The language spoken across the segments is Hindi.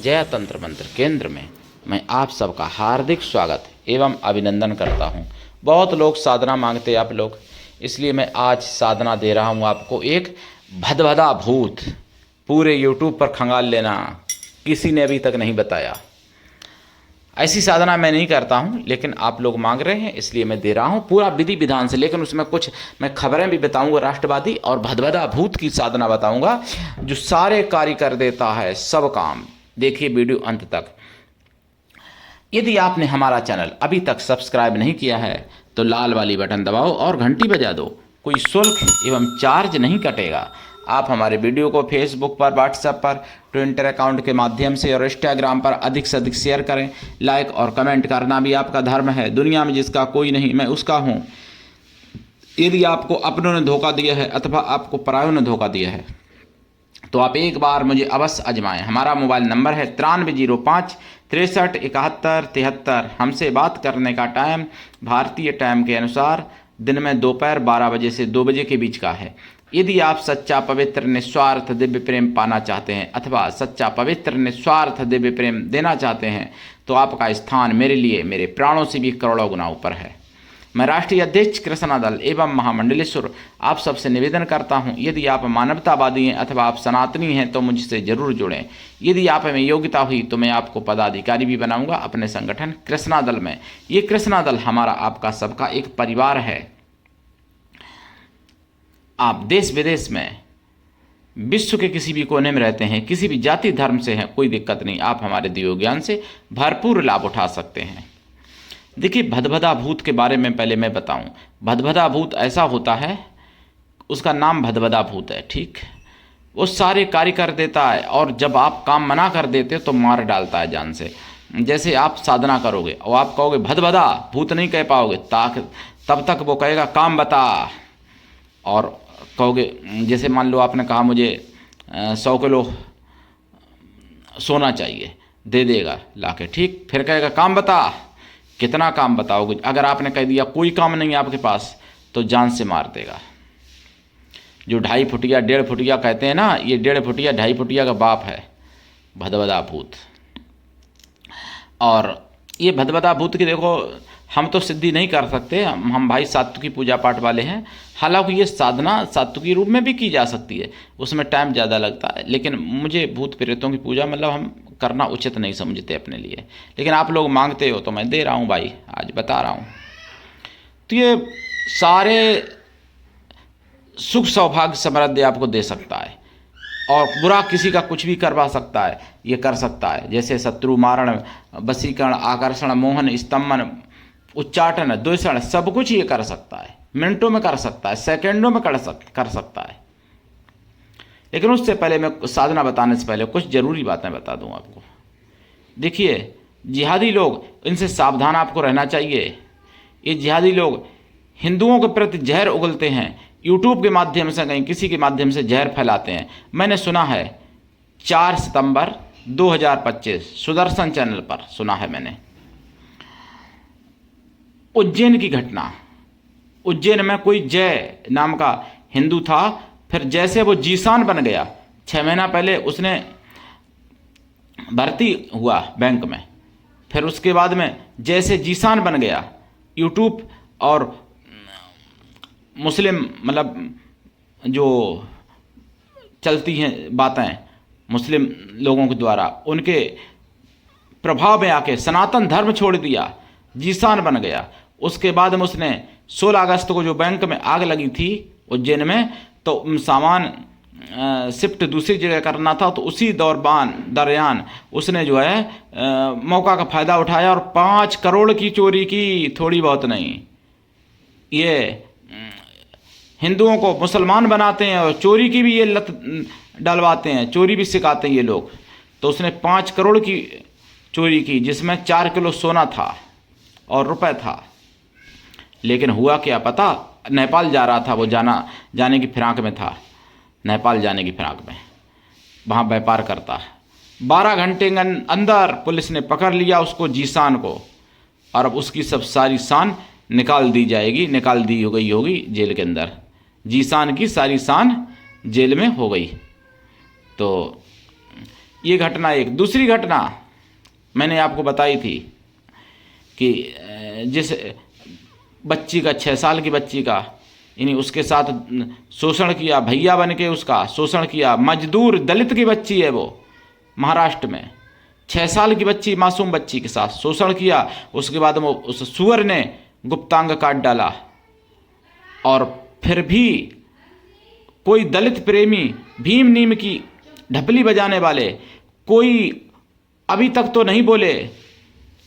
जय तंत्र मंत्र केंद्र में मैं आप सबका हार्दिक स्वागत एवं अभिनंदन करता हूं। बहुत लोग साधना मांगते आप लोग, इसलिए मैं आज साधना दे रहा हूं आपको। एक भदभदा भूत, पूरे यूट्यूब पर खंगाल लेना, किसी ने अभी तक नहीं बताया। ऐसी साधना मैं नहीं करता हूं, लेकिन आप लोग मांग रहे हैं इसलिए मैं दे रहा हूं पूरा विधि विधान से। लेकिन उसमें कुछ मैं खबरें भी बताऊंगा राष्ट्रवादी, और भदभदा भूत की साधना बताऊंगा जो सारे कार्य कर देता है, सब काम। देखिए वीडियो अंत तक। यदि आपने हमारा चैनल अभी तक सब्सक्राइब नहीं किया है तो लाल वाली बटन दबाओ और घंटी बजा दो। कोई शुल्क एवं चार्ज नहीं कटेगा। आप हमारे वीडियो को फेसबुक पर, व्हाट्सएप पर, ट्विटर अकाउंट के माध्यम से और इंस्टाग्राम पर अधिक से अधिक शेयर करें। लाइक और कमेंट करना भी आपका धर्म है। दुनिया में जिसका कोई नहीं, मैं उसका हूँ। यदि आपको अपनों ने धोखा दिया है अथवा आपको परायों ने धोखा दिया है तो आप एक बार मुझे अवश्य आजमाएं। हमारा मोबाइल नंबर है 9305 63 71 73। हमसे बात करने का टाइम भारतीय टाइम के अनुसार दिन में दोपहर 12 बजे से 2 बजे के बीच का है। यदि आप सच्चा पवित्र निस्वार्थ दिव्य प्रेम पाना चाहते हैं अथवा सच्चा पवित्र निस्वार्थ दिव्य प्रेम देना चाहते हैं तो आपका स्थान मेरे लिए मेरे प्राणों से भी करोड़ों गुना ऊपर है। मैं राष्ट्रीय अध्यक्ष कृष्णा दल एवं महामंडलेश्वर आप सबसे निवेदन करता हूं, यदि आप मानवतावादी हैं अथवा आप सनातनी हैं तो मुझसे जरूर जुड़ें। यदि आप में योग्यता हुई तो मैं आपको पदाधिकारी भी बनाऊंगा अपने संगठन कृष्णा दल में। ये कृष्णा दल हमारा आपका सबका एक परिवार है। आप देश विदेश में, विश्व के किसी भी कोने में रहते हैं, किसी भी जाति धर्म से हैं, कोई दिक्कत नहीं, आप हमारे दिव्य ज्ञान से भरपूर लाभ उठा सकते हैं। देखिए भदभदा भूत के बारे में पहले मैं बताऊं। भदभदा भूत ऐसा होता है, उसका नाम भदभदा भूत है, ठीक। वो सारे कार्य कर देता है और जब आप काम मना कर देते तो मार डालता है जान से। जैसे आप साधना करोगे और आप कहोगे भदभदा भूत, नहीं कह पाओगे, तब तक वो कहेगा काम बता। और कहोगे, जैसे मान लो आपने कहा मुझे 100 किलो सोना चाहिए, दे देगा लाके, ठीक। फिर कहेगा काम बता, कितना काम बताओगे। अगर आपने कह दिया कोई काम नहीं है आपके पास तो जान से मार देगा। जो 2.5 फुटिया 1.5 फुटिया कहते हैं ना, ये 1.5 फुटिया 2.5 फुटिया का बाप है भदभदा भूत। और ये भदभदा भूत की देखो, हम तो सिद्धि नहीं कर सकते, हम भाई सात्विकी पूजा पाठ वाले हैं। हालांकि ये साधना सात्विकी रूप में भी की जा सकती है, उसमें टाइम ज़्यादा लगता है, लेकिन मुझे भूत प्रेतों की पूजा मतलब हम करना उचित नहीं समझते अपने लिए। लेकिन आप लोग मांगते हो तो मैं दे रहा हूँ भाई, आज बता रहा हूँ। तो ये सारे सुख सौभाग्य समृद्धि आपको दे सकता है और बुरा किसी का कुछ भी करवा सकता है, ये कर सकता है। जैसे शत्रु मारण, वशीकरण, आकर्षण, मोहन, स्तंभन, उच्चाटन, द्वेषण, सब कुछ ये कर सकता है। मिनटों में कर सकता है, सेकंडों में कर सकता है। लेकिन उससे पहले मैं साधना बताने से पहले कुछ जरूरी बातें बता दूं आपको। देखिए जिहादी लोग, इनसे सावधान आपको रहना चाहिए। ये जिहादी लोग हिंदुओं के प्रति जहर उगलते हैं, यूट्यूब के माध्यम से, कहीं किसी के माध्यम से जहर फैलाते हैं। मैंने सुना है 4 सितंबर 2025 सुदर्शन चैनल पर सुना है मैंने, उज्जैन की घटना। उज्जैन में कोई जय नाम का हिंदू था, फिर जैसे वो जीसान बन गया, 6 महीना पहले उसने भर्ती हुआ बैंक में, फिर उसके बाद में जैसे जीसान बन गया, यूट्यूब और मुस्लिम मतलब जो चलती हैं बातें मुस्लिम लोगों के द्वारा, उनके प्रभाव में आके सनातन धर्म छोड़ दिया, जीसान बन गया। उसके बाद में उसने 16 अगस्त को जो बैंक में आग लगी थी उज्जैन में, तो सामान शिफ्ट दूसरी जगह करना था, तो उसी दरमियान उसने जो है मौका का फ़ायदा उठाया और 5 करोड़ की चोरी की, थोड़ी बहुत नहीं। ये हिंदुओं को मुसलमान बनाते हैं और चोरी की भी ये लत डलवाते हैं, चोरी भी सिखाते हैं ये लोग। तो उसने 5 करोड़ की चोरी की, जिसमें 4 किलो सोना था और रुपए था। लेकिन हुआ क्या पता, नेपाल जा रहा था वो, जाने की फिराक में था, नेपाल जाने की फिराक में, वहाँ व्यापार करता है। 12 घंटे के अंदर पुलिस ने पकड़ लिया उसको, जीसान को, और अब उसकी सब सारी शान निकाल दी जाएगी, निकाल दी हो गई होगी जेल के अंदर। जीसान की सारी शान जेल में हो गई। तो ये घटना एक। दूसरी घटना मैंने आपको बताई थी कि जिस बच्ची का 6 साल की बच्ची का यानी उसके साथ शोषण किया, भैया बन के उसका शोषण किया। मजदूर दलित की बच्ची है वो, महाराष्ट्र में 6 साल की बच्ची, मासूम बच्ची के साथ शोषण किया। उसके बाद वो उस सुअर ने गुप्तांग काट डाला। और फिर भी कोई दलित प्रेमी, भीम नीम की ढपली बजाने वाले कोई अभी तक तो नहीं बोले।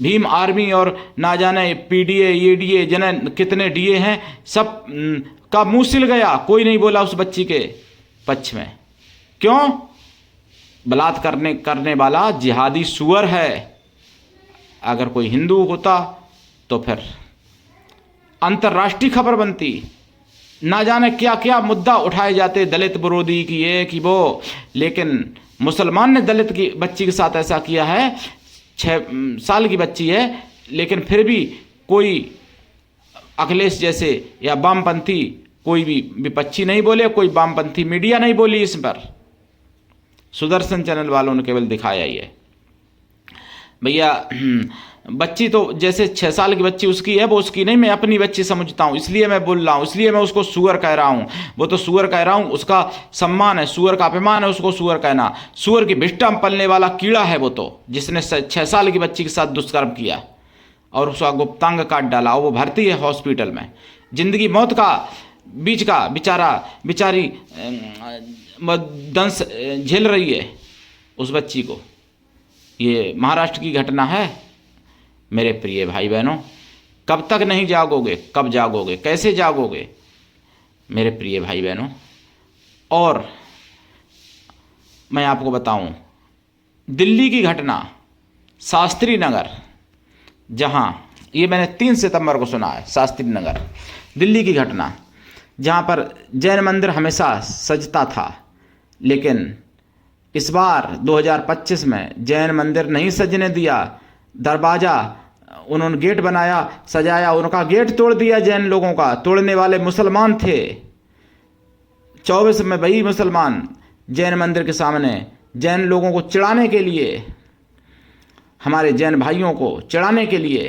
भीम आर्मी और ना जाने पीडीए, ईडीए, जने कितने डीए हैं, सब का मुंह सिल गया। कोई नहीं बोला उस बच्ची के पक्ष में। क्यों? बलात्कार करने वाला जिहादी सुअर है। अगर कोई हिंदू होता तो फिर अंतर्राष्ट्रीय खबर बनती, ना जाने क्या क्या मुद्दा उठाए जाते, दलित विरोधी की ये कि वो। लेकिन मुसलमान ने दलित की बच्ची के साथ ऐसा किया है। 6 साल की बच्ची है, लेकिन फिर भी कोई अखिलेश जैसे या वामपंथी कोई भी विपक्षी नहीं बोले, कोई वामपंथी मीडिया नहीं बोली इस पर। सुदर्शन चैनल वालों ने केवल दिखाया ही है। भैया बच्ची तो जैसे 6 साल की बच्ची उसकी है, वो उसकी नहीं, मैं अपनी बच्ची समझता हूँ, इसलिए मैं बोल रहा हूँ, इसलिए मैं उसको सुअर कह रहा हूँ। वो तो सुअर कह रहा हूँ, उसका सम्मान है, सुअर का अपमान है उसको सुअर कहना। सुअर की भिष्टा में पलने वाला कीड़ा है वो तो, जिसने 6 साल की बच्ची के साथ दुष्कर्म किया और उसका गुप्तांग काट डाला। और वो भर्ती है हॉस्पिटल में, जिंदगी मौत का बीच का बेचारी दंश झेल रही है उस बच्ची को। ये महाराष्ट्र की घटना है। मेरे प्रिय भाई बहनों, कब तक नहीं जागोगे? कब जागोगे? कैसे जागोगे मेरे प्रिय भाई बहनों? और मैं आपको बताऊं, दिल्ली की घटना, शास्त्री नगर, जहां ये मैंने 3 सितंबर को सुना है, शास्त्री नगर दिल्ली की घटना, जहां पर जैन मंदिर हमेशा सजता था, लेकिन इस बार 2025 में जैन मंदिर नहीं सजने दिया। दरवाज़ा उन्होंने गेट बनाया, सजाया, उनका गेट तोड़ दिया जैन लोगों का। तोड़ने वाले मुसलमान थे। 24 में वही मुसलमान जैन मंदिर के सामने जैन लोगों को चिढ़ाने के लिए, हमारे जैन भाइयों को चिढ़ाने के लिए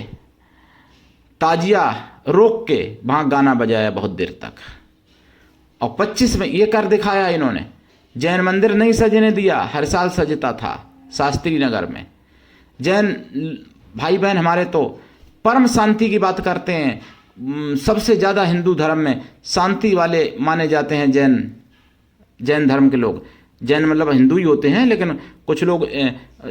ताजिया रोक के वहाँ गाना बजाया बहुत देर तक। और 25 में ये कर दिखाया इन्होंने, जैन मंदिर नहीं सजने दिया। हर साल सजता था शास्त्री नगर में। जैन भाई बहन हमारे तो परम शांति की बात करते हैं। सबसे ज़्यादा हिंदू धर्म में शांति वाले माने जाते हैं जैन धर्म के लोग। जैन मतलब हिंदू ही होते हैं, लेकिन कुछ लोग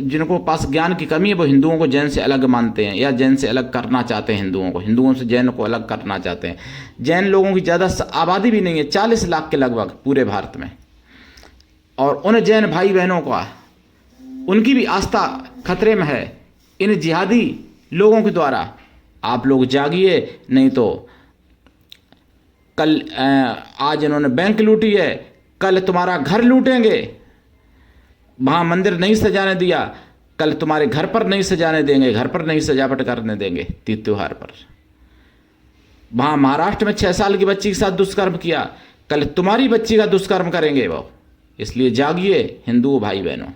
जिनको पास ज्ञान की कमी है वो हिंदुओं को जैन से अलग मानते हैं, या जैन से अलग करना चाहते हैं हिंदुओं को, हिंदुओं से जैन को अलग करना चाहते हैं। जैन लोगों की ज़्यादा आबादी भी नहीं है, 40 लाख के लगभग पूरे भारत में। और उन जैन भाई बहनों का, उनकी भी आस्था खतरे में है इन जिहादी लोगों के द्वारा। आप लोग जागिए, नहीं तो कल आज इन्होंने बैंक लूटी है, कल तुम्हारा घर लूटेंगे। वहाँ मंदिर नहीं सजाने दिया, कल तुम्हारे घर पर नहीं सजाने देंगे, घर पर नहीं सजावट करने देंगे तीज त्योहार पर। वहाँ महाराष्ट्र में 6 साल की बच्ची के साथ दुष्कर्म किया, कल तुम्हारी बच्ची का दुष्कर्म करेंगे वो। इसलिए जागिए हिंदू भाई बहनों।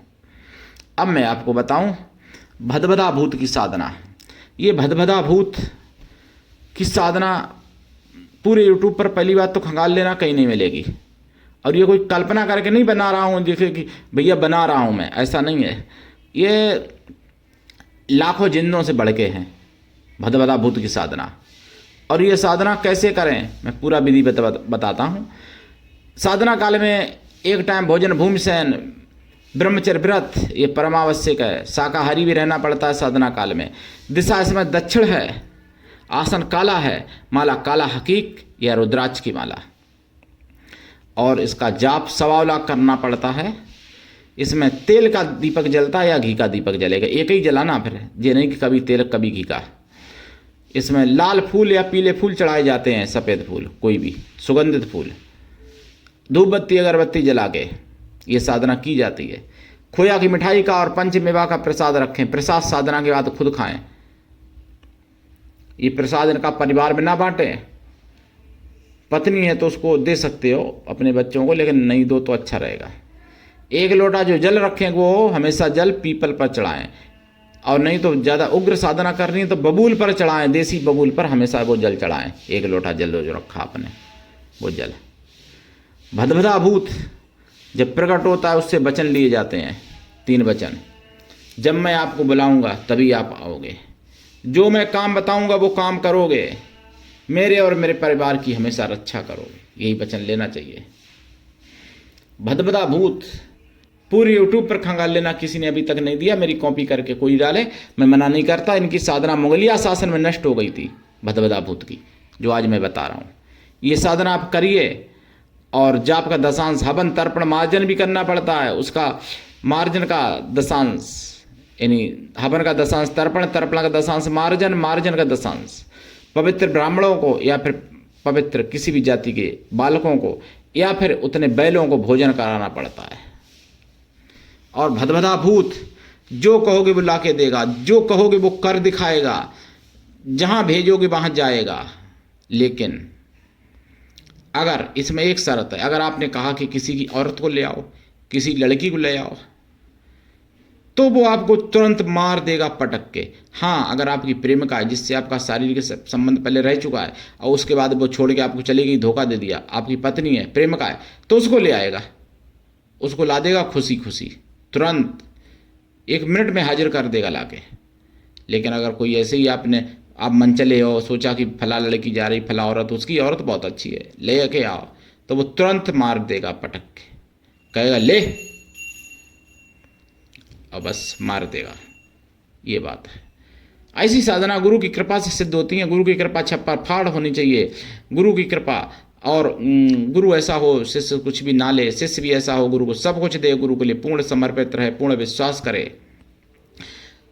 अब मैं आपको बताऊं भदभदा भूत की साधना। ये भदभदा भूत की साधना पूरे यूट्यूब पर पहली बात तो खंगाल लेना, कहीं नहीं मिलेगी। और ये कोई कल्पना करके नहीं बना रहा हूँ, देखिए कि भैया बना रहा हूँ मैं, ऐसा नहीं है। ये लाखों जिंदों से बढ़ के हैं भदभदा भूत की साधना। और ये साधना कैसे करें मैं पूरा विधि बताता हूँ। साधना काल में एक टाइम भोजन, भूमिशयन, ब्रह्मचर्य व्रत ये परमावश्यक है। शाकाहारी भी रहना पड़ता है साधना काल में। दिशा इसमें दक्षिण है, आसन काला है, माला काला हकीक या रुद्राक्ष की माला। और इसका जाप 1.25 लाख करना पड़ता है। इसमें तेल का दीपक जलता है या घी का दीपक जलेगा, एक ही जलाना, फिर ये नहीं कि कभी तेल कभी घी का। इसमें लाल फूल या पीले फूल चढ़ाए जाते हैं, सफ़ेद फूल, कोई भी सुगंधित फूल, धूप बत्ती अगरबत्ती जला के ये साधना की जाती है। खोया की मिठाई का और पंचमेवा का प्रसाद रखें। प्रसाद साधना के बाद खुद खाएं। ये प्रसाद इनका परिवार में ना बांटें। पत्नी है तो उसको दे सकते हो अपने बच्चों को, लेकिन नहीं दो तो अच्छा रहेगा। 1 लोटा जो जल रखें वो हमेशा जल पीपल पर चढ़ाएं, और नहीं तो ज़्यादा उग्र साधना करनी है तो बबूल पर चढ़ाएं, देसी बबूल पर हमेशा वो जल चढ़ाएं। 1 लोटा जल जो रखा आपने वो जल। भदभदा भूत जब प्रकट होता है उससे वचन लिए जाते हैं, 3 वचन। जब मैं आपको बुलाऊंगा तभी आप आओगे, जो मैं काम बताऊंगा वो काम करोगे, मेरे और मेरे परिवार की हमेशा रक्षा करोगे, यही वचन लेना चाहिए। भदभदा भूत पूरी यूट्यूब पर खंगाल लेना, किसी ने अभी तक नहीं दिया, मेरी कॉपी करके कोई डाले, मैं मना नहीं करता। इनकी साधना मुगलिया शासन में नष्ट हो गई थी भदभदा भूत की, जो आज मैं बता रहा हूँ। ये साधना आप करिए, और जाप का दशांश हवन तर्पण मार्जन भी करना पड़ता है, उसका मार्जन का दशांश, यानी हवन का दशांश तर्पण, तर्पण का दशांश मार्जन, मार्जन का दशांश पवित्र ब्राह्मणों को या फिर पवित्र किसी भी जाति के बालकों को या फिर उतने बैलों को भोजन कराना पड़ता है। और भदभदा भूत जो कहोगे वो लाके देगा, जो कहोगे वो कर दिखाएगा, जहां भेजोगे वहां जाएगा। लेकिन अगर इसमें एक शर्त है, अगर आपने कहा कि किसी की औरत को ले आओ, किसी लड़की को ले आओ, तो वो आपको तुरंत मार देगा पटक के। हाँ, अगर आपकी प्रेमिका है जिससे आपका शारीरिक संबंध पहले रह चुका है और उसके बाद वो छोड़ के आपको चली गई, धोखा दे दिया, आपकी पत्नी है, प्रेमिका है, तो उसको ले आएगा, उसको ला देगा खुशी खुशी, तुरंत 1 मिनट में हाजिर कर देगा लाके। लेकिन अगर कोई ऐसे ही आप मन चले हो, सोचा कि फला लड़की जा रही, फला औरत, उसकी औरत बहुत अच्छी है, ले के आओ, तो वो तुरंत मार देगा पटक के, कहेगा ले, और बस मार देगा। ये बात है। ऐसी साधना गुरु की कृपा से सिद्ध होती है। गुरु की कृपा छप्पर फाड़ होनी चाहिए, गुरु की कृपा। और गुरु ऐसा हो शिष्य कुछ भी ना ले, शिष्य भी ऐसा हो गुरु को सब कुछ दे, गुरु के लिए पूर्ण समर्पित रहे, पूर्ण विश्वास करे।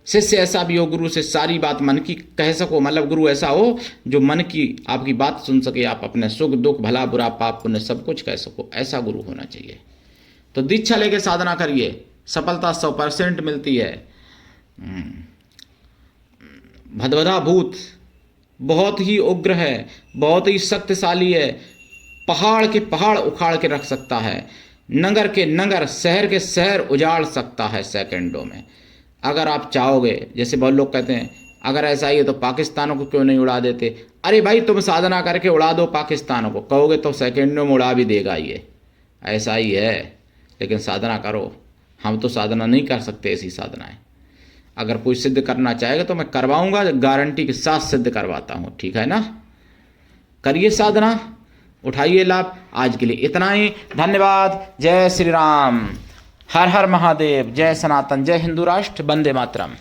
शिष्य ऐसा भी हो गुरु से सारी बात मन की कह सको, मतलब गुरु ऐसा हो जो मन की आपकी बात सुन सके, आप अपने सुख दुख भला बुरा पाप पुण्य सब कुछ कह सको, ऐसा गुरु होना चाहिए। तो दीक्षा लेके साधना करिए, सफलता 100% मिलती है। भदभदा भूत बहुत ही उग्र है, बहुत ही शक्तिशाली है, पहाड़ के पहाड़ उखाड़ के रख सकता है, नगर के नगर, शहर के शहर उजाड़ सकता है सेकंडों में। अगर आप चाहोगे, जैसे बहुत लोग कहते हैं अगर ऐसा ही है तो पाकिस्तानों को क्यों नहीं उड़ा देते। अरे भाई, तुम साधना करके उड़ा दो पाकिस्तानों को, कहोगे तो सेकंडों में उड़ा भी देगा, ये ऐसा ही है। लेकिन साधना करो, हम तो साधना नहीं कर सकते ऐसी साधनाएं। अगर कोई सिद्ध करना चाहेगा तो मैं करवाऊंगा, गारंटी के साथ सिद्ध करवाता हूँ, ठीक है ना। करिए साधना, उठाइए लाभ। आज के लिए इतना ही, धन्यवाद। जय श्री राम, हर हर महादेव, जय सनातन, जय हिंदू राष्ट्र, वंदे मातरम।